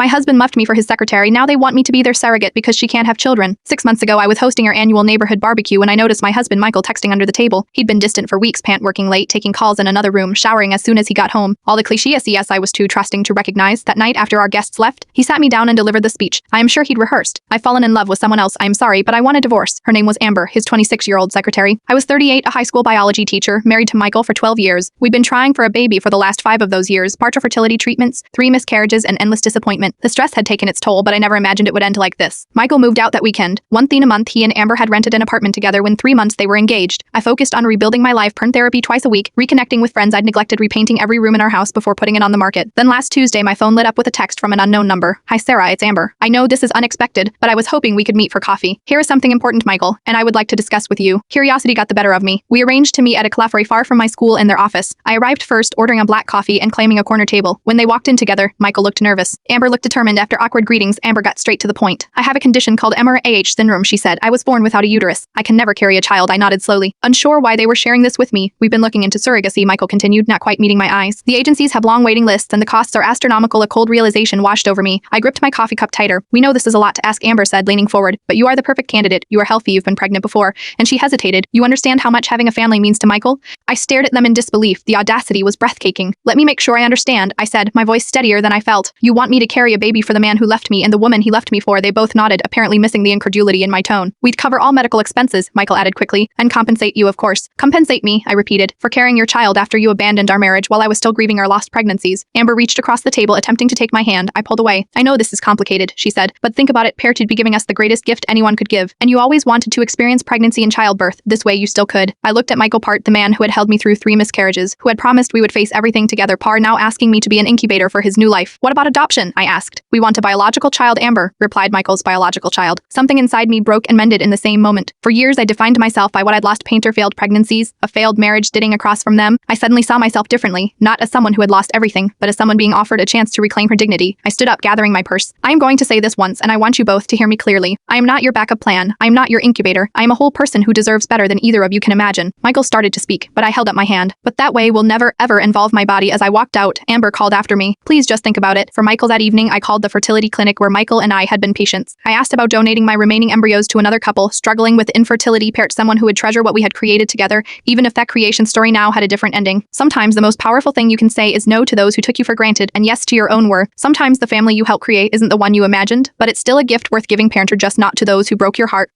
My husband left me for his secretary. Now they want me to be their surrogate because she can't have children. 6 months ago, I was hosting our annual neighborhood barbecue when I noticed my husband Michael texting under the table. He'd been distant for weeks, working late, taking calls in another room, showering as soon as he got home. All the cliches yes I was too trusting to recognize. That night after our guests left, he sat me down and delivered the speech. I am sure he'd rehearsed. I've fallen in love with someone else. I am sorry, but I want a divorce. Her name was Amber, his 26-year-old secretary. I was 38, a high school biology teacher, married to Michael for 12 years. We'd been trying for a baby for the last 5 of those years, partial fertility treatments, 3 miscarriages, and endless disappointment. The stress had taken its toll, but I never imagined it would end like this. Michael moved out that weekend. One thing a month, he and Amber had rented an apartment together. When 3 months they were engaged. I focused on rebuilding my life, therapy twice a week, reconnecting with friends I'd neglected, repainting every room in our house before putting it on the market. Then last Tuesday, my phone lit up with a text from an unknown number. Hi Sarah, it's Amber. I know this is unexpected, but I was hoping we could meet for coffee. Here is something important, Michael, and I would like to discuss with you. Curiosity got the better of me. We arranged to meet at a cafe far from my school in their office. I arrived first, ordering a black coffee and claiming a corner table. When they walked in together, Michael looked nervous. Amber looked determined. After awkward greetings, Amber got straight to the point. I have a condition called MRAH syndrome, she said. I was born without a uterus. I can never carry a child. I nodded slowly, unsure why they were sharing this with me. We've been looking into surrogacy, Michael continued, not quite meeting my eyes. The agencies have long waiting lists and the costs are astronomical. A cold realization washed over me. I gripped my coffee cup tighter. We know this is a lot to ask, Amber said, leaning forward, but you are the perfect candidate. You are healthy, you've been pregnant before. And she hesitated. You understand how much having a family means to Michael? I stared at them in disbelief. The audacity was breathtaking. Let me make sure I understand, I said, my voice steadier than I felt. You want me to carry a baby for the man who left me and the woman he left me for? They both nodded, apparently missing the incredulity in my tone. We'd cover all medical expenses, Michael added quickly, and compensate you, of course. Compensate me, I repeated, for carrying your child after you abandoned our marriage while I was still grieving our lost pregnancies. Amber reached across the table, attempting to take my hand. I pulled away. I know this is complicated, she said, but think about it. Parenthood be giving us the greatest gift anyone could give, and you always wanted to experience pregnancy and childbirth. This way you still could. I looked at Michael Part, the man who had held me through 3 miscarriages, who had promised we would face everything together. Par now asking me to be an incubator for his new life. What about adoption? I asked. We want a biological child, Amber, replied Michael's biological child. Something inside me broke and mended in the same moment. For years I defined myself by what I'd lost: failed pregnancies, a failed marriage sitting across from them. I suddenly saw myself differently, not as someone who had lost everything, but as someone being offered a chance to reclaim her dignity. I stood up, gathering my purse. I am going to say this once, and I want you both to hear me clearly. I am not your backup plan. I am not your incubator. I am a whole person who deserves better than either of you can imagine. Michael started to speak, but I held up my hand. But that way will never, ever involve my body. As I walked out, Amber called after me. Please just think about it. For Michael that evening, I called the fertility clinic where Michael and I had been patients. I asked about donating my remaining embryos to another couple struggling with infertility, someone who would treasure what we had created together, even if that creation story now had a different ending. Sometimes the most powerful thing you can say is no to those who took you for granted and yes to your own worth. Sometimes the family you helped create isn't the one you imagined, but it's still a gift worth giving. Parenthood, just not to those who broke your heart.